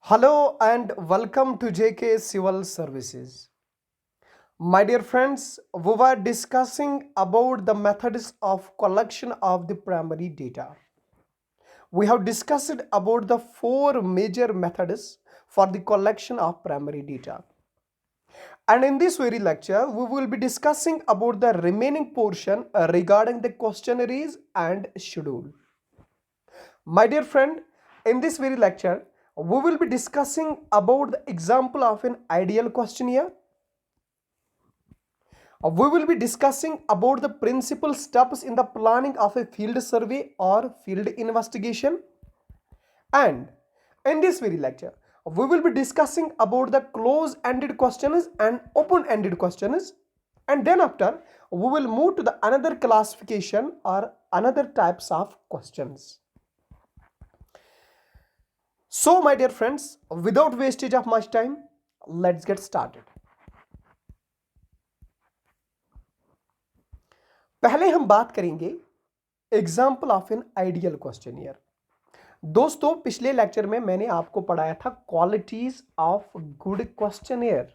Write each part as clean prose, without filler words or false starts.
Hello and welcome to JK Civil Services. My dear friends, we were discussing about the methods of collection of the primary data. We have discussed about the four major methods for the collection of primary data. And in this very lecture, we will be discussing about the remaining portion regarding the questionnaires and schedule. My dear friend, in this very lecture, we will be discussing about the example of an ideal questionnaire. We will be discussing about the principal steps in the planning of a field survey or field investigation. And in this very lecture, we will be discussing about the close-ended questions and open-ended questions. And then after, we will move to the another classification or another types of questions. So my dear friends, without wastage of much time, let's get started. पहले हम बात करेंगे example of an ideal questionnaire. दोस्तों, पिछले lecture में मैंने आपको पढ़ाया था क्वालिटीज ऑफ गुड क्वेश्चनियर।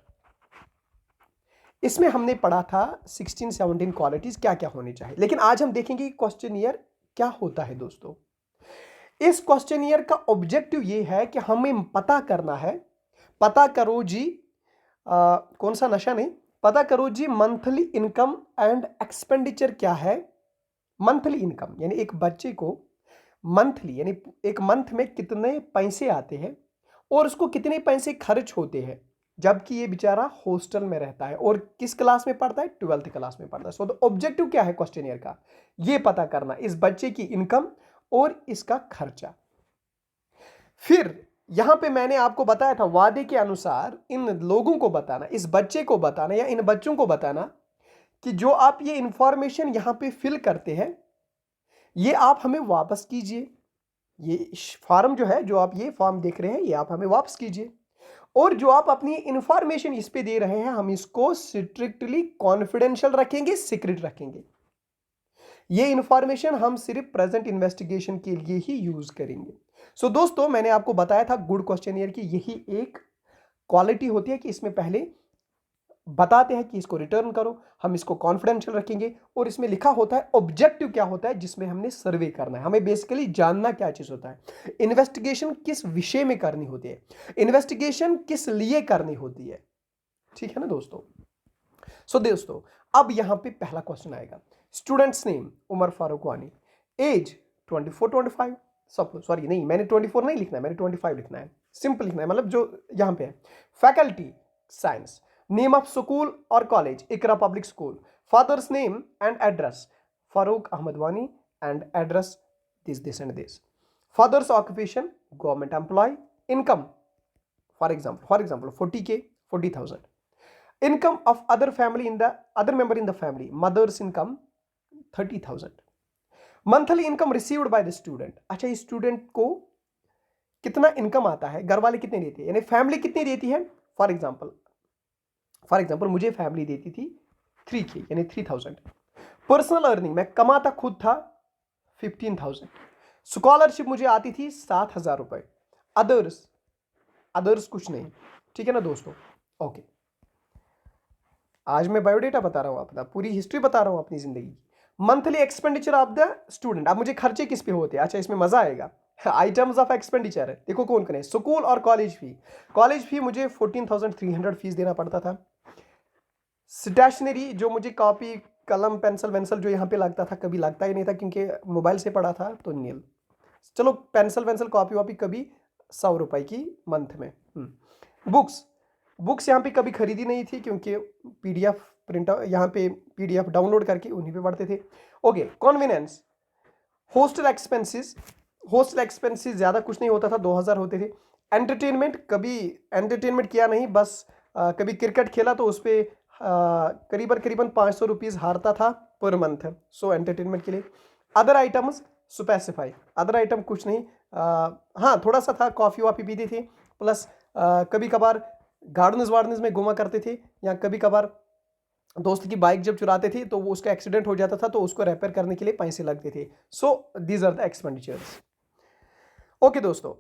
इसमें हमने पढ़ा था 16-17 क्वालिटीज क्या क्या होनी चाहिए। लेकिन आज हम देखेंगे कि क्वेश्चनियर क्या होता है। दोस्तों, इस क्वेश्चनियर का ऑब्जेक्टिव ये है कि हमें पता करना है, पता करो जी कौन सा नशा नहीं, पता करो जी मंथली इनकम एंड एक्सपेंडिचर क्या है। मंथली इनकम यानी एक बच्चे को मंथली यानी एक मंथ में कितने पैसे आते हैं और उसको कितने पैसे खर्च होते हैं, जबकि ये बेचारा हॉस्टल में रहता है और किस क्लास में पढ़ता है, 12th क्लास में पढ़ता है। सो द ऑब्जेक्टिव क्या है क्वेश्चनियर का, ये पता करना इस बच्चे की इनकम और इसका खर्चा। फिर यहां पे मैंने आपको बताया था वादे के अनुसार इन लोगों को बताना, इस बच्चे को बताना या इन बच्चों को बताना कि जो आप ये इंफॉर्मेशन यहां पे फिल करते हैं ये आप हमें वापस कीजिए। ये फॉर्म जो है, जो आप ये फॉर्म देख रहे हैं, ये आप हमें वापस कीजिए। और जो आप अपनी इंफॉर्मेशन इस पे दे रहे हैं, हम इसको स्ट्रिक्टली कॉन्फिडेंशियल रखेंगे, सीक्रेट रखेंगे। ये इंफॉर्मेशन हम सिर्फ प्रेजेंट इन्वेस्टिगेशन के लिए ही यूज करेंगे। सो दोस्तों, मैंने आपको बताया था गुड क्वेश्चनियर की यही एक क्वालिटी होती है कि इसमें पहले बताते हैं कि इसको रिटर्न करो, हम इसको कॉन्फिडेंशियल रखेंगे और इसमें लिखा होता है ऑब्जेक्टिव क्या होता है जिसमें हमने सर्वे करना है। हमें बेसिकली जानना क्या चीज होता है, इन्वेस्टिगेशन किस विषय में करनी होती है, इन्वेस्टिगेशन किस लिए करनी होती है। ठीक है ना दोस्तों। सो दोस्तों, अब यहां पे पहला क्वेश्चन आएगा। स्टूडेंट्स नेम उमर फारूक वानी, एज 24-25, सॉरी नहीं, मैंने 24 नहीं लिखना है, मैंने 25 लिखना है, सिंपल लिखना है, मतलब जो यहां पे है। Faculty science, name of school और college Iqra public school, father's name and address Farooq Ahmad Wani and address this and this, father's occupation government employ, income for example 40K 40,000, income of other member in the family, mother's income 30,000, monthly income received by the student। अच्छा, इस student को कितना income आता है, घर वाले कितने देते हैं, यानी फैमिली कितनी देती है। फॉर एग्जाम्पल मुझे फैमिली देती थी 3K यानी 3,000। पर्सनल अर्निंग मैं कमाता खुद था 15,000। स्कॉलरशिप मुझे आती थी 7,000 रुपए। अदर्स कुछ नहीं। ठीक है ना दोस्तों। ओके, आज मैं बायोडेटा बता रहा हूं, अपना पूरी हिस्ट्री बता रहा हूं अपनी जिंदगी। Monthly expenditure of the student. अब मुझे खर्चे किस पे होते हैं, अच्छा इसमें मजा आएगा। आइटम्स ऑफ एक्सपेंडिचर है, देखो कौन कौन है। स्कूल और कॉलेज फी मुझे 14,300 फीस देना पड़ता था। स्टेशनरी, जो मुझे कॉपी कलम पेंसिल वेंसिल जो यहाँ पे लगता था, कभी लगता ही नहीं था क्योंकि मोबाइल से पढ़ा था तो नील। चलो पेंसिल वेंसिल कॉपी वॉपी कभी 100 रुपए की मंथ में। बुक्स यहाँ पे कभी खरीदी नहीं थी क्योंकि पीडीएफ प्रिंट यहाँ पे पीडीएफ डाउनलोड करके उन्हीं पे पढ़ते थे। ओके, कॉन्वीनियंस, हॉस्टल एक्सपेंसेस ज़्यादा कुछ नहीं होता था, 2,000 होते थे। एंटरटेनमेंट, कभी एंटरटेनमेंट किया नहीं, बस कभी क्रिकेट खेला तो उस पर करीबन 500 रुपीज़ हारता था पर मंथ, सो एंटरटेनमेंट के लिए। Other items specify, other item कुछ नहीं। हाँ, थोड़ा सा था, कॉफ़ी वॉफ़ी पीते थे, प्लस कभी कभार गार्डन्स में घुमा करते थे, या कभी कभार दोस्त की बाइक जब चुराते थे तो वो उसका एक्सीडेंट हो जाता था तो उसको रिपेयर करने के लिए पैसे लगते थे। So these are the expenditures. Okay दोस्तों,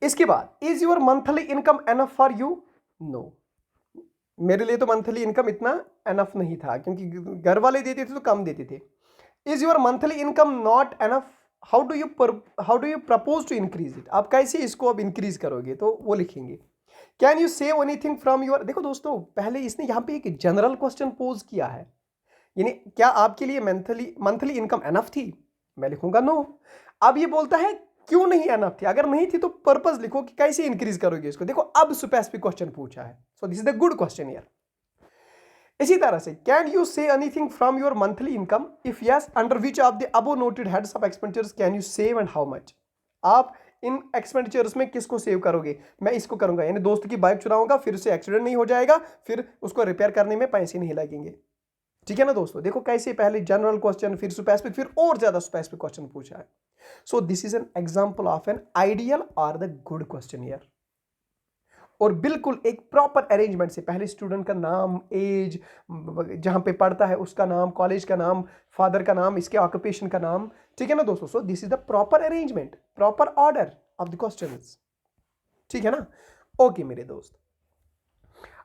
इसके बाद is your monthly income enough for you? No, मेरे लिए तो मंथली इनकम इतना एनफ नहीं था, क्योंकि घर वाले देते थे तो कम देते थे। Is your monthly income not enough? How do you propose to increase it? आप कैसे इसको अब इंक्रीज करोगे? तो वो लिखेंगे। Can you save anything from your? देखो दोस्तों, पहले इसने यहां पे एक जनरल क्वेश्चन पोज किया है, यानी क्या आपके लिए मंथली इनकम एनफ थी? मैं लिखूंगा नो। अब ये बोलता है क्यों नहीं एनफ थी? अगर नहीं थी तो पर्पस लिखो कि कैसे इंक्रीज करोगे इसको। देखो अब स्पेसिफिक क्वेश्चन पूछा है, सो this is the good question here. इसी तरह से can you say anything from your monthly income? If yes, under which of the above noted heads of expenditures can you save and how much? आप इन expenditures में किसको save करोगे? मैं इसको करूंगा, यानी दोस्त की बाइक चुराऊंगा, फिर उसे एक्सीडेंट नहीं हो जाएगा, फिर उसको रिपेयर करने में पैसे नहीं लगेंगे। ठीक है ना दोस्तों? देखो कैसे पहले जनरल क्वेश्चन, फिर स्पेसिफिक, फिर और ज्यादा स्पेसिफिक क्वेश्चन पूछा है। सो this is an example of an ideal और द गुड क्वेश्चन हियर। और बिल्कुल एक प्रॉपर अरेंजमेंट से, पहले स्टूडेंट का नाम, एज, जहां पे पढ़ता है उसका नाम, कॉलेज का नाम, फादर का नाम, इसके ऑक्यूपेशन का नाम। ठीक है ना दोस्तों? सो this is the proper arrangement, proper order of the questions. ठीक है ना? ओके मेरे दोस्त,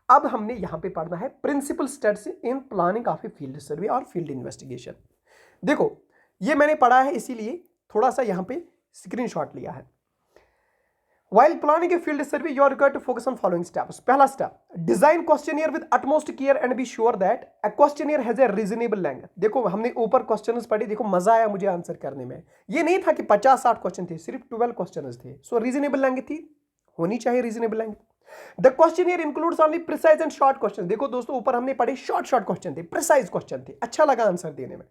अब हमने यहां पे पढ़ना है principal steps in planning of a field survey और फील्ड इन्वेस्टिगेशन। देखो ये मैंने पढ़ा है, इसीलिए थोड़ा सा यहां पे स्क्रीनशॉट लिया है। While planning a field survey, you are required to focus on following steps. पहला step, design questionnaire with utmost care and be sure that a questionnaire has a reasonable length. देखो हमने ऊपर क्वेश्चंस पढ़े, देखो मजा आया मुझे आंसर करने में। ये नहीं था कि 50-60 क्वेश्चन थे, सिर्फ 12 क्वेश्चंस थे। सो रीजनेबल लेंथ थी, होनी चाहिए reasonable length. The questionnaire includes only precise and short question. देखो दोस्तों ऊपर हमने पढ़े शॉर्ट क्वेश्चन थे, प्रिसाइज क्वेश्चन थे, अच्छा लगा आंसर देने में।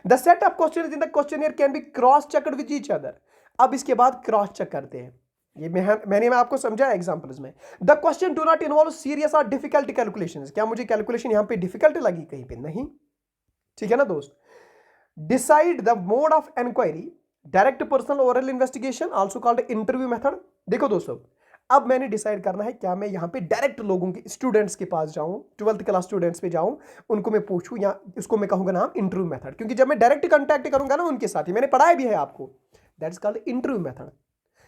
The set of questions in the questionnaire can be cross checked with each other. अब इसके बाद क्रॉस चेक करते हैं, ये मैंने आपको समझाया एग्जांपल्स में। The question do not involve serious और डिफिकल्ट कैलकुलेशंस। क्या मुझे कैलकुलेशन यहां पे डिफिकल्ट लगी? कहीं पे नहीं। ठीक है ना दोस्त? Decide the mode of inquiry, direct personal oral investigation also called interview method. देखो दोस्तों अब मैंने डिसाइड करना है, क्या मैं यहां पे डायरेक्ट लोगों के, स्टूडेंट्स के पास जाऊं, 12th क्लास स्टूडेंट्स पे जाऊं, उनको मैं पूछूं, या उसको मैं कहूंगा नाम इंटरव्यू मेथड, क्योंकि जब मैं डायरेक्ट कांटेक्ट करूंगा ना उनके साथ ही, मैंने पढ़ाया भी है आपको, that is called interview method.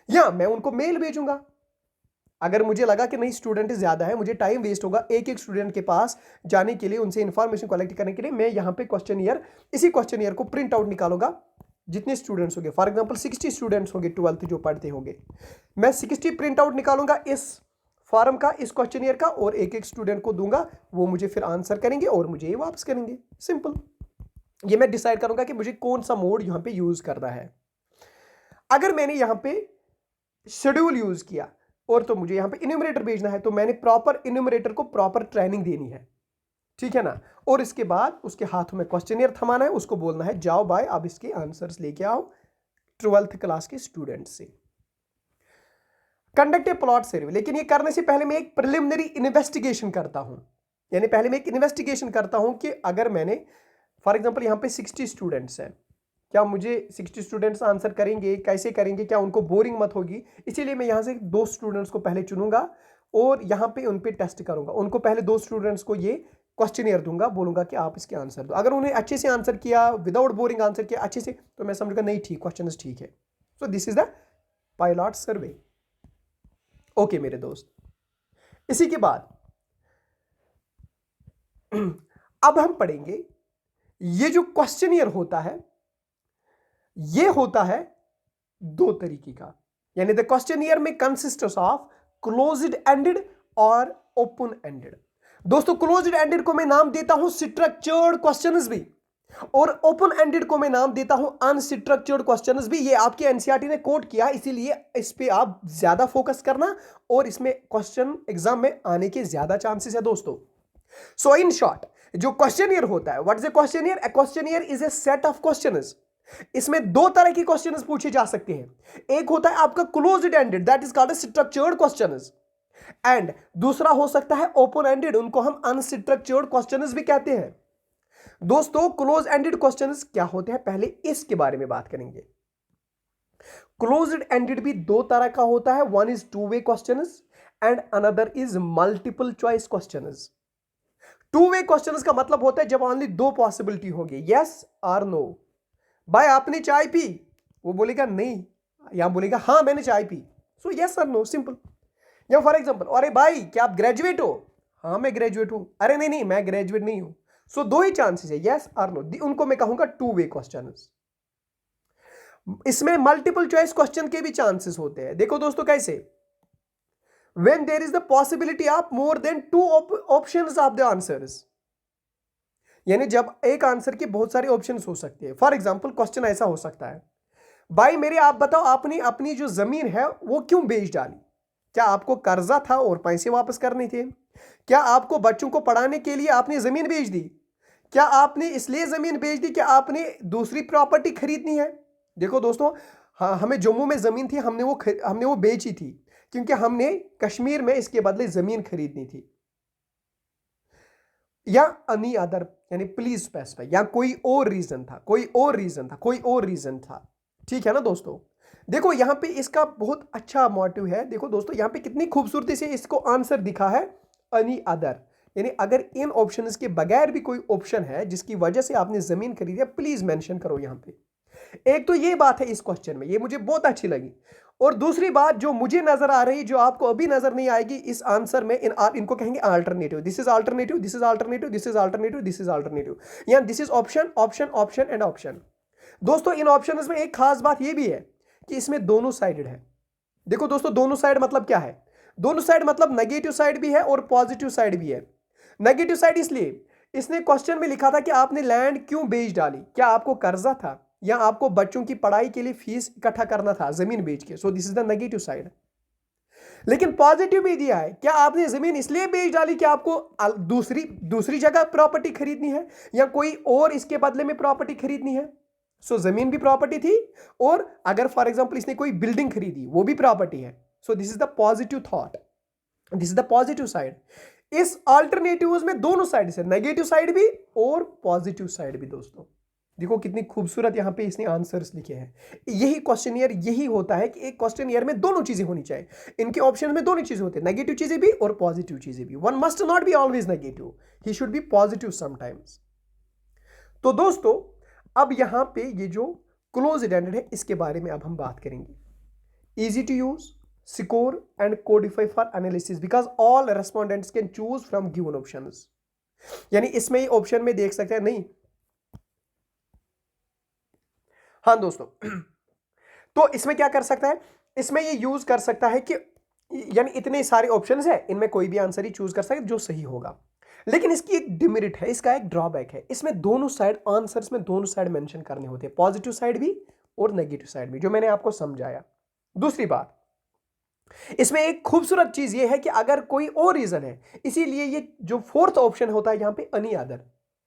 या मैं उनको मेल भेजूंगा, अगर मुझे लगा कि नहीं स्टूडेंट ज्यादा है, मुझे टाइम वेस्ट होगा एक एक स्टूडेंट के पास जाने के लिए, उनसे इंफॉर्मेशन कलेक्ट करने के लिए, मैं यहां पे क्वेश्चनियर, इसी क्वेश्चनियर को प्रिंट आउट निकालूंगा। जितने स्टूडेंट्स होंगे, फॉर एग्जांपल 60 स्टूडेंट्स होंगे 12th जो पढ़ते होंगे, मैं 60 प्रिंट आउट निकालूंगा इस फॉर्म का, इस क्वेश्चनियर का, और एक एक स्टूडेंट को दूंगा, वो मुझे फिर आंसर करेंगे और मुझे ये वापस करेंगे। सिंपल। ये मैं डिसाइड करूंगा कि मुझे कौन सा मोड यहां पे यूज करना है। अगर मैंने यहां पे शेड्यूल यूज किया और तो मुझे यहां पे इन्यूमरेटर भेजना है, तो मैंने प्रॉपर इन्यूमरेटर को प्रॉपर ट्रेनिंग देनी है। ठीक है ना? और इसके बाद उसके हाथों में क्वेश्चनियर थमाना है, उसको बोलना है जाओ भाई अब इसके आंसर्स लेके आओ 12th क्लास के स्टूडेंट से। कंडक्ट ए प्लॉट सर्वे, लेकिन ये करने से पहले मैं एक प्रिलिमिनरी इन्वेस्टिगेशन करता हूं, यानी पहले मैं एक इन्वेस्टिगेशन करता हूं कि अगर मैंने फॉर एग्जांपल यहां पे 60 स्टूडेंट्स हैं, क्या मुझे 60 स्टूडेंट्स आंसर करेंगे, कैसे करेंगे, क्या उनको बोरिंग मत होगी, इसीलिए मैं यहां से 2 स्टूडेंट्स को पहले चुनूंगा और यहां पे उन पे टेस्ट करूंगा। उनको पहले 2 स्टूडेंट्स को ये क्वेश्चनियर दूंगा, बोलूंगा कि आप इसके आंसर दो। अगर उन्हें अच्छे से आंसर किया, विदाउट बोरिंग आंसर किया अच्छे से, तो मैं समझूंगा नहीं ठीक, क्वेश्चन ठीक है। सो this is the pilot survey. Okay मेरे दोस्त, इसी के बाद अब हम पढ़ेंगे ये जो क्वेश्चनियर होता है, ये होता है 2 तरीके का, यानी द क्वेश्चनियर में कंसिस्ट्स ऑफ क्लोज्ड एंडेड और ओपन एंडेड। दोस्तों क्लोज्ड एंडेड को मैं नाम देता हूं स्ट्रक्चर्ड क्वेश्चंस भी, और ओपन एंडेड को मैं नाम देता हूं अनस्ट्रक्चर्ड क्वेश्चंस भी। ये आपके एनसीईआरटी ने कोट किया, इसीलिए इस पे आप ज्यादा फोकस करना, और इसमें क्वेश्चन एग्जाम में आने के ज्यादा चांसेस है दोस्तों। सो इन शॉर्ट, जो क्वेश्चनियर होता है, what is a questionnaire? A questionnaire is a set of questions. इसमें 2 तरह के क्वेश्चंस पूछे जा सकते हैं। एक होता है आपका closed ended, that is called structured questions, and दूसरा हो सकता है ओपन एंडेड, उनको हम अनस्ट्रक्चर्ड क्वेश्चंस भी कहते हैं। दोस्तों क्लोज एंडेड क्वेश्चंस क्या होते हैं, पहले इसके बारे में बात करेंगे। क्लोज्ड एंडेड भी 2 तरह का होता है, one is 2 way questions and another is multiple choice questions. 2 way questions का मतलब होता है जब ओनली 2 पॉसिबिलिटी होगी, यस और नो। भाई आपने चाय पी, वो बोलेगा नहीं, यहां बोलेगा हाँ मैंने चाय पी। सो यस और नो, सिंपल। या फॉर एग्जाम्पल, अरे भाई क्या आप ग्रेजुएट हो? हाँ मैं ग्रेजुएट हूं। अरे नहीं नहीं मैं ग्रेजुएट नहीं हूं। सो दो ही चांसेस है, यस और नो। उनको मैं कहूंगा टू वे क्वेश्चन। इसमें मल्टीपल चॉइस क्वेश्चन के भी चांसेस होते हैं। देखो दोस्तों कैसे, when there is the possibility of more than two options of the answers, यानी जब एक आंसर के बहुत सारे ऑप्शंस हो सकते हैं। फॉर एग्जांपल क्वेश्चन ऐसा हो सकता है, भाई मेरे आप बताओ आपने अपनी जो जमीन है वो क्यों बेच डाली? क्या आपको कर्जा था और पैसे वापस करने थे? क्या आपको बच्चों को पढ़ाने के लिए आपने जमीन बेच दी? क्या आपने इसलिए जमीन बेच दी कि आपने दूसरी प्रॉपर्टी खरीदनी है? देखो दोस्तों, हाँ हमें जम्मू में जमीन थी, हमने वो बेची थी क्योंकि हमने कश्मीर में इसके बदले जमीन खरीदनी थी। या अनी अदर, यानी प्लीज स्पेसिफाई, या कोई और रीजन था, कोई और रीजन था। ठीक है ना दोस्तों? देखो यहां पे इसका बहुत अच्छा मोटिव है। देखो दोस्तों यहां पे कितनी खूबसूरती से इसको आंसर दिखा है, अनी अदर, यानी अगर इन ऑप्शंस के बगैर भी कोई ऑप्शन है जिसकी वजह से आपने जमीन खरीदी है, प्लीज मेंशन करो यहां पे। एक तो ये बात है इस क्वेश्चन में, ये मुझे बहुत अच्छी लगी। और दूसरी बात जो मुझे नजर आ रही, जो आपको अभी नजर नहीं आएगी इस आंसर में, इनको कहेंगे alternative. This is alternative, this is alternative, this is alternative, this is alternative, या this is option option option and option. दोस्तों इन ऑप्शंस में एक खास बात ये भी है कि इसमें दोनों साइडेड है। देखो दोस्तों दोनों साइड मतलब क्या है? दोनों साइड मतलब नेगेटिव साइड भी है और पॉजिटिव साइड भी है। नेगेटिव साइड इसलिए, इसने क्वेश्चन में लिखा था कि आपने लैंड क्यों बेच डाली? क्या आपको कर्जा था या आपको बच्चों की पढ़ाई के लिए फीस इकट्ठा करना था जमीन बेच के? सो this is the negative side. लेकिन पॉजिटिव भी दिया है, क्या आपने जमीन इसलिए बेच डाली कि आपको दूसरी जगह प्रॉपर्टी खरीदनी है या कोई और इसके बदले में प्रॉपर्टी खरीदनी है? सो जमीन भी प्रॉपर्टी थी, और अगर फॉर एग्जांपल इसने कोई बिल्डिंग खरीदी वो भी प्रॉपर्टी है। सो this is the positive thought, this is the positive side. इस अल्टरनेटिव्स में दोनों साइड से, नेगेटिव साइड भी और पॉजिटिव साइड भी। दोस्तों देखो कितनी खूबसूरत यहां पे इसने आंसर्स लिखे हैं। यही क्वेश्चनियर यही होता है कि एक क्वेश्चनियर में दोनों चीजें होनी चाहिए। इनके ऑप्शन में दोनों चीजें होती है, नेगेटिव चीजें भी और पॉजिटिव चीजें भी। One must not be always negative, he should be positive sometimes. तो दोस्तों अब यहां पे ये जो क्लोज्ड एंडेड है इसके बारे में अब हम बात करेंगे। Easy to use, score and codify for analysis because all respondents can choose from given options। यानी इसमें ही ऑप्शन में देख सकते हैं, नहीं हाँ दोस्तों तो इसमें क्या कर सकता है, इसमें ये यूज कर सकता है कि यानी इतने सारे ऑप्शंस है, इनमें कोई भी आंसर ही चूज कर सकते जो सही होगा। लेकिन इसकी एक डिमेरिट है, इसका एक ड्रॉबैक है, इसमें दोनों साइड आंसर्स में दोनों साइड मेंशन करने होते हैं, पॉजिटिव साइड भी और नेगेटिव साइड भी, जो मैंने आपको समझाया। दूसरी बात, इसमें एक खूबसूरत चीज ये है कि अगर कोई और रीजन है, इसीलिए ये जो फोर्थ ऑप्शन होता है यहां पे अनी अदर,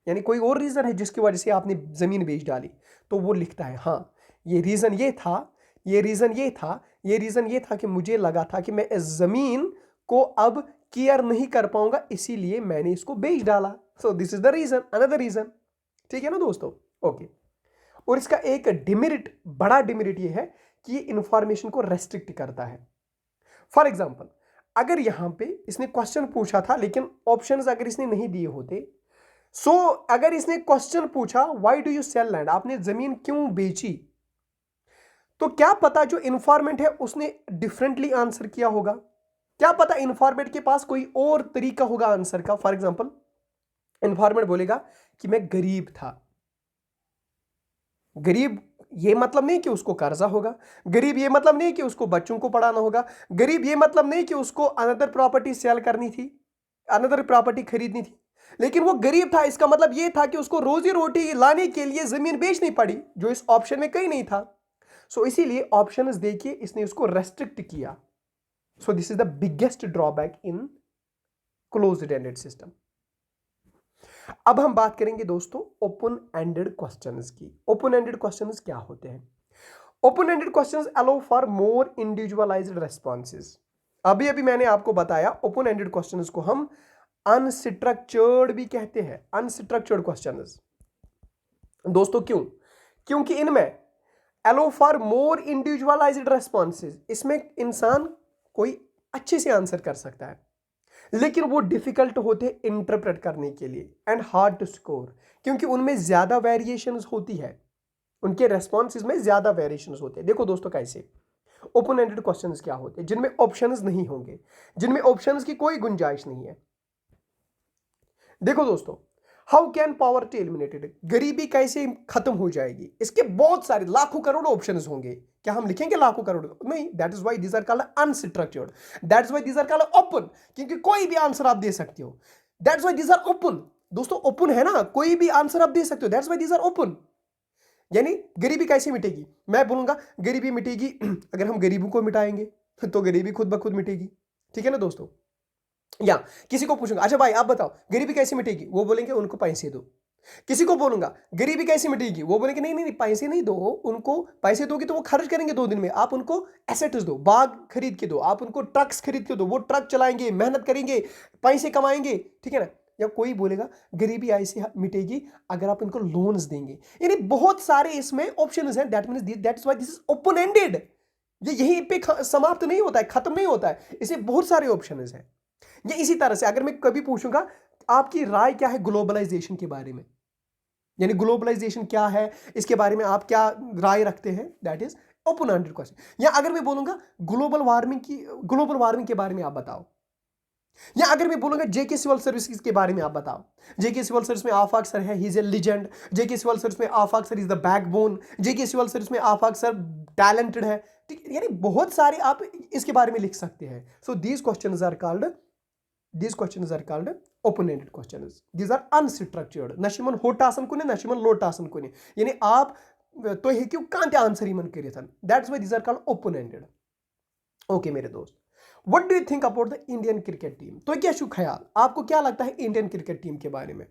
यानी कोई और रीजन है जिसकी वजह से आपने जमीन बेच डाली, तो वो लिखता है हाँ ये रीजन ये था, ये रीजन ये था, ये रीजन ये था कि मुझे लगा था कि मैं इस जमीन को अब केयर नहीं कर पाऊंगा, इसीलिए मैंने इसको बेच डाला। So this is the reason, another reason. ठीक है ना दोस्तों? ओके। और इसका एक डिमेरिट, बड़ा डिमेरिट ये है कि ये इंफॉर्मेशन को रेस्ट्रिक्ट करता है। फॉर एग्जाम्पल, अगर यहां पे इसने क्वेश्चन पूछा था लेकिन ऑप्शंस अगर इसने नहीं दिए होते, सो अगर इसने क्वेश्चन पूछा why do you sell land, आपने जमीन क्यों बेची, तो क्या पता जो इंफॉर्मेंट है उसने डिफरेंटली आंसर किया होगा, क्या पता इंफॉर्मेंट के पास कोई और तरीका होगा आंसर का। फॉर एग्जाम्पल इंफॉर्मेंट बोलेगा कि मैं गरीब था, गरीब ये मतलब नहीं कि उसको कर्जा होगा, गरीब ये मतलब नहीं कि उसको बच्चों को पढ़ाना होगा, गरीब ये मतलब नहीं कि उसको अनदर प्रॉपर्टी सेल करनी थी, अनदर प्रॉपर्टी खरीदनी थी, लेकिन वो गरीब था इसका मतलब ये था कि उसको रोजी रोटी लाने के लिए जमीन बेचनी पड़ी, जो इस ऑप्शन में कहीं नहीं था। सो इसीलिए ऑप्शंस देखिए इसने उसको रेस्ट्रिक्ट किया। सो this is the biggest drawback in closed ended system. अब हम बात करेंगे दोस्तों ओपन एंडेड क्वेश्चंस की। ओपन एंडेड क्वेश्चंस क्या होते हैं? Open ended questions allow for more individualised responses. अभी अभी मैंने आपको बताया ओपन एंडेड क्वेश्चंस को हम अनस्ट्रक्चर्ड भी कहते हैं, अनस्ट्रक्चर्ड क्वेश्चंस। दोस्तों क्यों? क्योंकि इनमें allow for more individualised responses, इसमें इंसान कोई अच्छे से आंसर कर सकता है, लेकिन वो डिफिकल्ट होते इंटरप्रेट करने के लिए एंड हार्ड टू स्कोर, क्योंकि उनमें ज्यादा वेरिएशंस होती है, उनके रेस्पॉन्सेज में ज्यादा वेरिएशंस होते हैं। देखो दोस्तों कैसे, ओपन एंडेड क्वेश्चंस क्या होते हैं? जिनमें ऑप्शंस नहीं होंगे, जिनमें ऑप्शंस की कोई गुंजाइश नहीं है। देखो दोस्तों, हाउ कैन पॉवर्टी एलिमिनेटेड, गरीबी कैसे खत्म हो जाएगी, इसके बहुत सारे लाखों करोड़ों ऑप्शंस होंगे। क्या हम लिखेंगे लाखों करोड़? नहीं, that is why these are called unstructured, that is why these are called open, क्योंकि कोई भी आंसर आप दे सकते हो। That's why these are open. दोस्तों ओपन है ना, कोई भी आंसर आप दे सकते हो, that's why these are open. यानी गरीबी कैसे मिटेगी? मैं बोलूंगा गरीबी मिटेगी अगर हम गरीबों को मिटाएंगे तो गरीबी खुद ब खुद मिटेगी। ठीक है ना दोस्तों? या किसी को पूछूंगा, अच्छा भाई आप बताओ गरीबी कैसे मिटेगी, वो बोलेंगे उनको पैसे दो। किसी को बोलूंगा गरीबी कैसे मिटेगी, वो बोलेंगे नहीं नहीं नहीं, पैसे नहीं दो उनको, पैसे दोगे तो वो खर्च करेंगे 2 दिन में, आप उनको एसेट्स दो, बाग खरीद के दो, आप उनको ट्रक्स खरीद के दो, वो ट्रक चलाएंगे, मेहनत करेंगे, पैसे कमाएंगे। ठीक है ना? या कोई बोलेगा गरीबी ऐसे मिटेगी अगर आप इनको लोन्स देंगे। यानी बहुत सारे इसमें ऑप्शंस हैं, that means that's why this is open ended. ये यहीं पे समाप्त नहीं होता है, खत्म नहीं होता है, इसमें बहुत सारे ऑप्शंस हैं। ये इसी तरह से अगर मैं कभी पूछूंगा आपकी राय क्या है ग्लोबलाइजेशन के बारे में, यानी ग्लोबलाइजेशन क्या है, इसके बारे में आप क्या राय रखते हैं, that is open ended question. या अगर मैं बोलूंगा ग्लोबल वार्मिंग के बारे में आप बताओ, या अगर मैं बोलूंगा जेके सिविल सर्विसेज के बारे में आप बताओ, जेके सिविल सर्विस में आफाक सर है, he is a legend, JK civil service में Afaq sir is the backbone, JK civil service में आफाक सर टैलेंटेड है। ठीक, यानी बहुत सारे आप इसके बारे में लिख सकते हैं। So these questions are called open-ended questions. These are unstructured. नशिमन होट आसन कुने, नशिमन लोट आसन कुने, यानी आप तो है क्यों कांटे आंसर ही मन करे थन, that's why these are called open-ended. Okay मेरे दोस्त, what do you think about the Indian cricket team? तो क्या शु ख्याल, आपको क्या लगता है इंडियन क्रिकेट टीम के बारे में?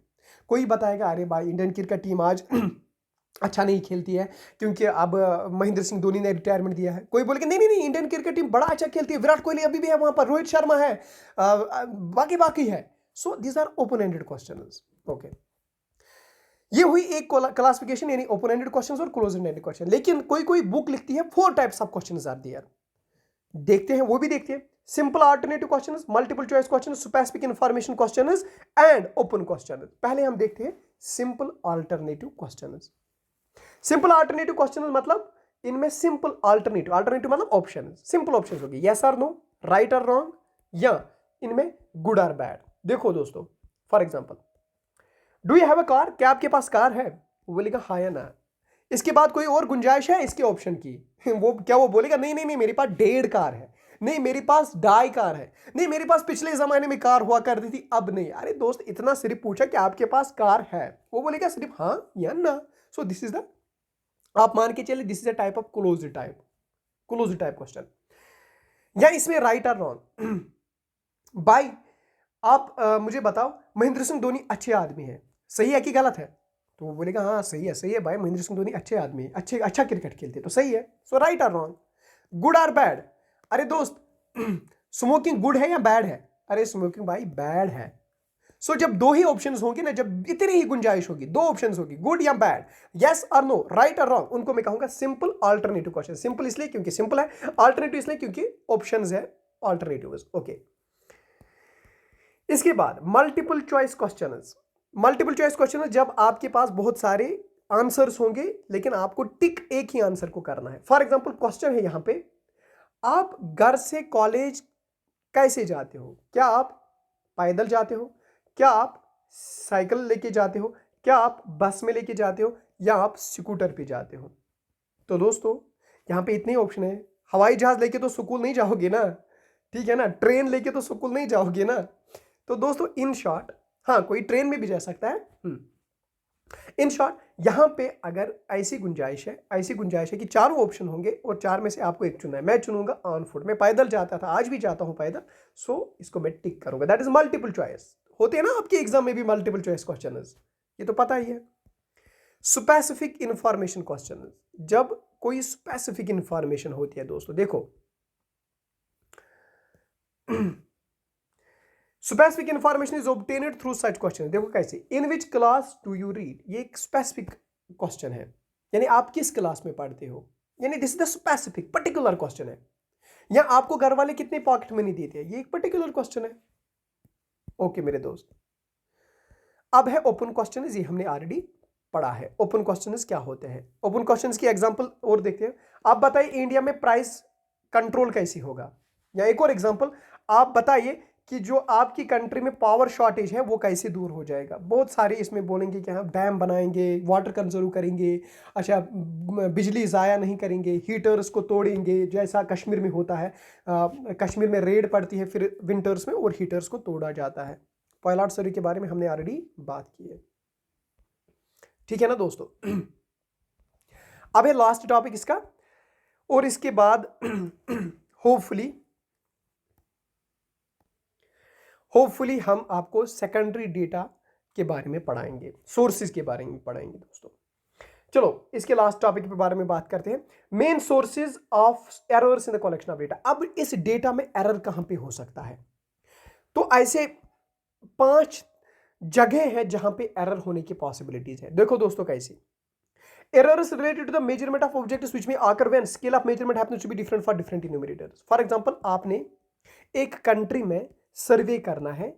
कोई बताएगा अरे भाई इंडियन क्रिकेट टीम आज अच्छा नहीं खेलती है क्योंकि अब महेंद्र सिंह धोनी ने रिटायरमेंट दिया है। कोई बोलेगा नहीं नहीं नहीं, इंडियन क्रिकेट टीम बड़ा अच्छा खेलती है, विराट कोहली अभी भी है वहां पर, रोहित शर्मा है, बाकी है। So these are open ended questions. Okay, ये हुई एक क्लासिफिकेशन, यानी ओपन एंडेड क्वेश्चंस और क्लोज एंडेड क्वेश्चन। लेकिन कोई कोई बुक लिखती है 4 types of questions are there, देखते हैं वो भी देखते हैं। Simple alternative questions, multiple choice questions, specific information questions and open questions. पहले हम देखते हैं simple alternative questions. Simple alternative questions मतलब इनमें सिंपल अल्टरनेटिव मतलब ऑप्शन, सिंपल ऑप्शंस होगी, यस और नो, राइट और रॉन्ग, या इनमें गुड और बैड। देखो दोस्तों, for example, do you have a car, क्या आपके पास कार है? वो बोलेगा हाँ या ना। इसके बाद कोई और गुंजाइश है इसके ऑप्शन की? वो क्या वो बोलेगा नहीं नहीं नहीं मेरे पास 1.5 कार है, नहीं मेरे पास 2.5 कार है, नहीं मेरे पास पिछले जमाने में कार हुआ करती थी अब नहीं। अरे दोस्त, इतना सिर्फ पूछा कि आपके पास कार है, वो बोलेगा सिर्फ हाँ या ना। सो दिस इज द, आप मान के चले this is a type of close type question. या इसमें राइट और रॉन्ग, भाई आप मुझे बताओ महेंद्र सिंह धोनी अच्छे आदमी है, सही है कि गलत है? तो वो बोलेगा हाँ सही है भाई, महेंद्र सिंह धोनी अच्छे आदमी है, अच्छा क्रिकेट खेलते, तो सही है। सो राइट और रॉन्ग, गुड और बैड। अरे दोस्त स्मोकिंग गुड है या बैड है? अरे स्मोकिंग भाई बैड है। सो जब 2 ही ऑप्शंस होंगे ना, जब इतनी ही गुंजाइश होगी, 2 ऑप्शंस होगी, गुड या बैड, यस और नो, राइट और रॉन्ग, उनको मैं कहूंगा सिंपल अल्टरनेटिव क्वेश्चन। सिंपल इसलिए क्योंकि सिंपल है, अल्टरनेटिव इसलिए क्योंकि ऑप्शंस है अल्टरनेटिव्स। ओके, इसके बाद multiple choice questions. Multiple choice question जब आपके पास बहुत सारे आंसर्स होंगे लेकिन आपको टिक एक ही आंसर को करना है। फॉर एग्जांपल क्वेश्चन है यहां पे, आप घर से कॉलेज कैसे जाते हो? क्या आप पैदल जाते हो, क्या आप साइकिल लेके जाते हो, क्या आप बस में लेके जाते हो, या आप स्कूटर पे जाते हो? तो दोस्तों यहां पे इतने ऑप्शन है, हवाई जहाज लेके तो स्कूल नहीं जाओगे ना, ठीक है ना, ट्रेन लेके तो स्कूल नहीं जाओगे ना। तो दोस्तों इन शॉर्ट, हाँ कोई ट्रेन में भी जा सकता है। इन शॉर्ट यहां पे अगर ऐसी गुंजाइश है कि चारों ऑप्शन होंगे और 4 में से आपको एक चुनना है। मैं चुनूंगा ऑन फुट, मैं पैदल जाता था, आज भी जाता हूं पैदल, सो इसको मैं टिक करूंगा। That is multiple choice. होते हैं ना आपके एग्जाम में भी मल्टीपल चॉइस क्वेश्चन, ये तो पता ही है। स्पेसिफिक इंफॉर्मेशन क्वेश्चन, जब कोई स्पेसिफिक इंफॉर्मेशन होती है दोस्तों, देखो specific information is obtained through such question. देखो कैसे, in which class do you read, ये एक स्पेसिफिक क्वेश्चन है, यानी आप किस क्लास में पढ़ते हो, यानी this is the specific particular question है। या आपको घर वाले कितने पॉकेट मनी देते हैं, ये एक पर्टिकुलर क्वेश्चन है। ओके मेरे दोस्त, अब है ओपन क्वेश्चन, ये हमने ऑलरेडी पढ़ा है। ओपन क्वेश्चन क्या होते हैं, ओपन क्वेश्चन की एग्जांपल और देखते हैं। आप बताइए इंडिया में प्राइस कंट्रोल कैसी होगा। या एक और एग्जांपल, आप बताइए कि जो आपकी कंट्री में पावर शॉर्टेज है वो कैसे दूर हो जाएगा। बहुत सारे इसमें बोलेंगे कि हम डैम बनाएंगे, वाटर कंजर्व करेंगे, अच्छा बिजली ज़ाया नहीं करेंगे, हीटर्स को तोड़ेंगे जैसा कश्मीर में होता है। कश्मीर में रेड पड़ती है फिर विंटर्स में और हीटर्स को तोड़ा जाता है। पॉइलॉट सर्वे के बारे में हमने ऑलरेडी बात की है, ठीक है ना दोस्तों। अब है लास्ट टॉपिक इसका, और इसके बाद होपफुली हम आपको सेकेंडरी डेटा के बारे में पढ़ाएंगे, सोर्सेज के बारे में पढ़ाएंगे दोस्तों। चलो इसके लास्ट टॉपिक के बारे में बात करते हैं, main sources of errors in the collection of data. अब इस डेटा में एरर कहां पे हो सकता है, तो ऐसे 5 जगह है जहां पे एरर होने की पॉसिबिलिटीज है। देखो दोस्तों कैसे, errors related to the measurement of objects which may occur when scale of measurement happens to be different for different enumerators। For example आपने एक कंट्री में सर्वे करना है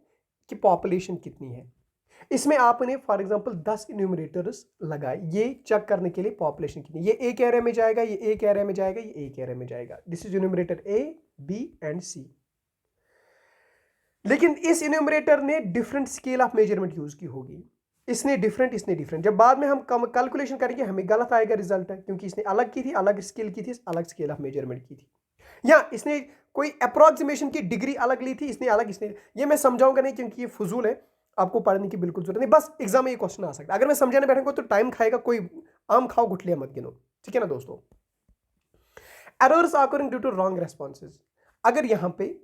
कि पॉपुलेशन कितनी है, इसमें आपने फॉर एग्जांपल 10 इन्यूमरेटर्स लगाए ये चेक करने के लिए पॉपुलेशन कितनी, ये एक एरिया में जाएगा, ये एक एरिया में जाएगा, ये एक एरिया में जाएगा। This is enumerator A, B and C. लेकिन इस इन्यूमरेटर ने different scale of measurement use की होगी, इसने डिफरेंट, इसने डिफरेंट। जब बाद में हम कैलकुलेशन करेंगे हमें गलत आएगा रिजल्ट है, क्योंकि इसने अलग की थी, अलग स्केल की थी, अलग स्केल ऑफ मेजरमेंट की थी, या इसने कोई अप्रोक्सीमेशन की डिग्री अलग ली थी, इसने अलग, इसने ये मैं समझाऊंगा नहीं क्योंकि ये फजूल है, आपको पढ़ने की बिल्कुल जरूरत नहीं। बस एग्जाम में ये क्वेश्चन आ सकता है, अगर मैं समझाने बैठूंगा तो टाइम खाएगा, कोई आम खाओ गुठलियां मत गिनो, ठीक है ना दोस्तों। Errors occurring due to wrong responses, अगर यहां पे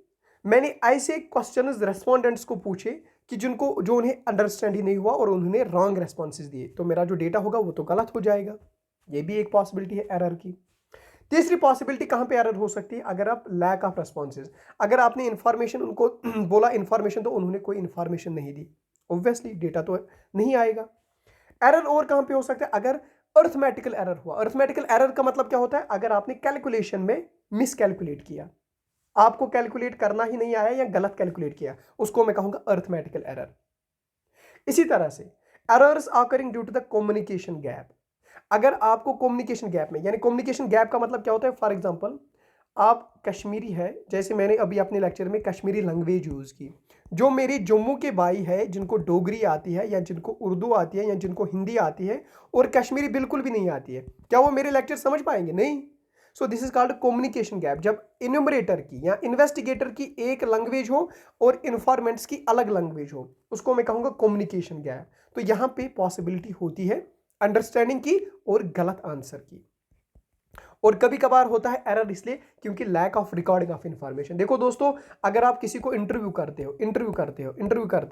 मैंने ऐसे क्वेश्चन रेस्पोंडेंट्स को पूछे कि जो उन्हें अंडरस्टैंड ही नहीं हुआ और उन्होंने रॉन्ग रेस्पॉन्सेज दिए, तो मेरा जो डेटा होगा वो तो गलत हो जाएगा। ये भी एक पॉसिबिलिटी है एरर की। तीसरी पॉसिबिलिटी कहां पे एरर हो सकती है, अगर आप लैक ऑफ रेस्पॉन्सेज, अगर आपने इंफॉर्मेशन उनको बोला इंफॉर्मेशन तो उन्होंने कोई इंफॉर्मेशन नहीं दी, ऑब्वियसली डेटा तो नहीं आएगा। एरर और कहां पे हो सकता है, अगर अर्थमेटिकल एरर हुआ। अर्थमेटिकल एरर का मतलब क्या होता है, अगर आपने कैलकुलेशन में मिस कैलकुलेट किया, आपको कैलकुलेट करना ही नहीं आया या गलत कैलकुलेट किया, उसको मैं कहूंगा अर्थमेटिकल एरर। इसी तरह से errors occurring due to the communication gap, अगर आपको कम्युनिकेशन गैप में, यानी कम्युनिकेशन गैप का मतलब क्या होता है, फॉर एग्जांपल आप कश्मीरी है, जैसे मैंने अभी अपने लेक्चर में कश्मीरी लैंग्वेज यूज की, जो मेरे जम्मू के भाई है जिनको डोगरी आती है या जिनको उर्दू आती है या जिनको हिंदी आती है और कश्मीरी बिल्कुल भी नहीं आती है, क्या वो मेरे लेक्चर समझ पाएंगे? नहीं। सो this is called communication gap. जब इन्यूमरेटर की या इन्वेस्टिगेटर की एक लैंग्वेज हो और इन्फॉर्मेंट्स की अलग लैंग्वेज हो, उसको मैं कहूंगा कम्युनिकेशन गैप। तो यहां पे पॉसिबिलिटी होती है अंडरस्टैंडिंग की और गलत आंसर की। और कभी कभार होता है एरर इसलिए क्योंकि lack of recording of information. देखो दोस्तों, अगर आप किसी को इंटरव्यू करते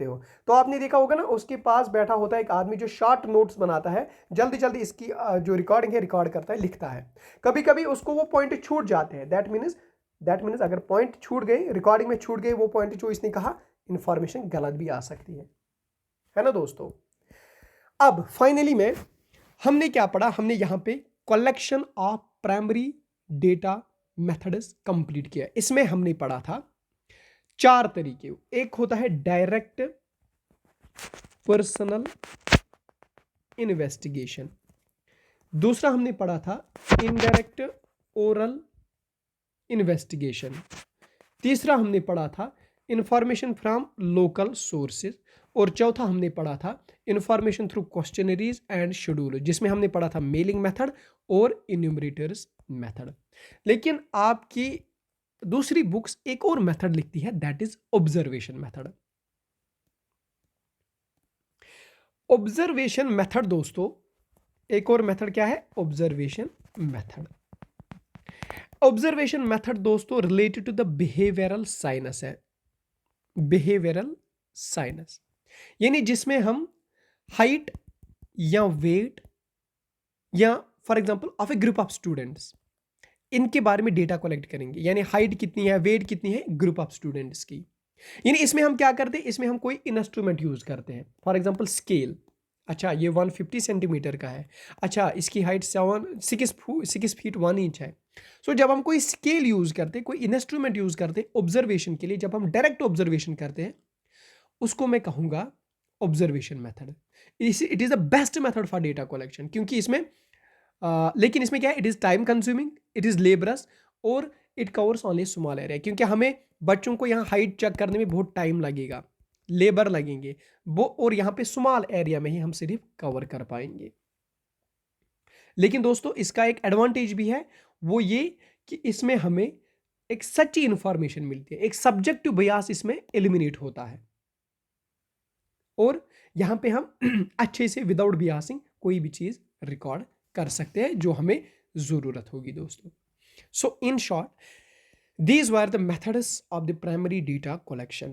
हो तो आपने देखा होगा ना, उसके पास बैठा होता है एक आदमी जो शॉर्ट नोट्स बनाता है, जल्दी जल्दी इसकी जो रिकॉर्डिंग है रिकॉर्ड करता है, लिखता है। कभी कभी उसको वो पॉइंट छूट जाते हैं, दैट मीन्स अगर पॉइंट छूट गए, रिकॉर्डिंग में छूट गए वो पॉइंट जो इसने कहा, इंफॉर्मेशन गलत भी आ सकती है ना दोस्तों। अब फाइनली में हमने क्या पढ़ा, हमने यहां पे collection of primary data methods complete किया। इसमें हमने पढ़ा था 4 तरीके, एक होता है डायरेक्ट पर्सनल इन्वेस्टिगेशन, दूसरा हमने पढ़ा था इनडायरेक्ट ओरल इन्वेस्टिगेशन, तीसरा हमने पढ़ा था इंफॉर्मेशन फ्रॉम लोकल सोर्सेज, और चौथा हमने पढ़ा था information through questionnaires and schedule, जिसमें हमने पढ़ा था मेलिंग मेथड और इन्यूमरेटर्स मेथड। लेकिन आपकी दूसरी बुक्स एक और मेथड लिखती है, that is observation method. Observation method दोस्तों, एक और मेथड क्या है, ऑब्जर्वेशन मेथड। ऑब्जर्वेशन मेथड दोस्तों related to the behavioural science है, बिहेवियरल साइंस, यानी जिसमें हम हाइट या वेट या for example of a group of students, इनके बारे में डेटा कलेक्ट करेंगे, यानी हाइट कितनी है, वेट कितनी है ग्रुप ऑफ स्टूडेंट्स की। यानी इसमें हम क्या करते हैं, इसमें हम कोई इंस्ट्रूमेंट यूज करते हैं, फॉर एग्जांपल स्केल। अच्छा ये 150 सेंटीमीटर का है, अच्छा इसकी हाइट 6 फीट 1 इंच है। सो जब हम कोई स्केल यूज करते हैं, कोई इंस्ट्रूमेंट यूज करते हैं ऑब्जर्वेशन के लिए, जब हम डायरेक्ट ऑब्जर्वेशन करते हैं, उसको मैं कहूंगा observation method. It is the best method for data collection, क्योंकि इसमें लेकिन इसमें क्या है, it is time consuming, it is laborious, और it covers only small area, क्योंकि हमें बच्चों को यहाँ हाइट चेक करने में बहुत टाइम लगेगा, लेबर लगेंगे वो, और यहाँ पे स्मॉल एरिया में ही हम सिर्फ कवर कर पाएंगे। लेकिन दोस्तों इसका एक एडवांटेज भी है, वो ये कि इसमें हमें एक सच्ची इंफॉर्मेशन मिलती है, एक सब्जेक्टिव बयास इसमें एलिमिनेट होता है, और यहां पे हम अच्छे से विदाउट बियासिंग कोई भी चीज रिकॉर्ड कर सकते हैं जो हमें जरूरत होगी दोस्तों। So in short, these were the methods of the primary data collection.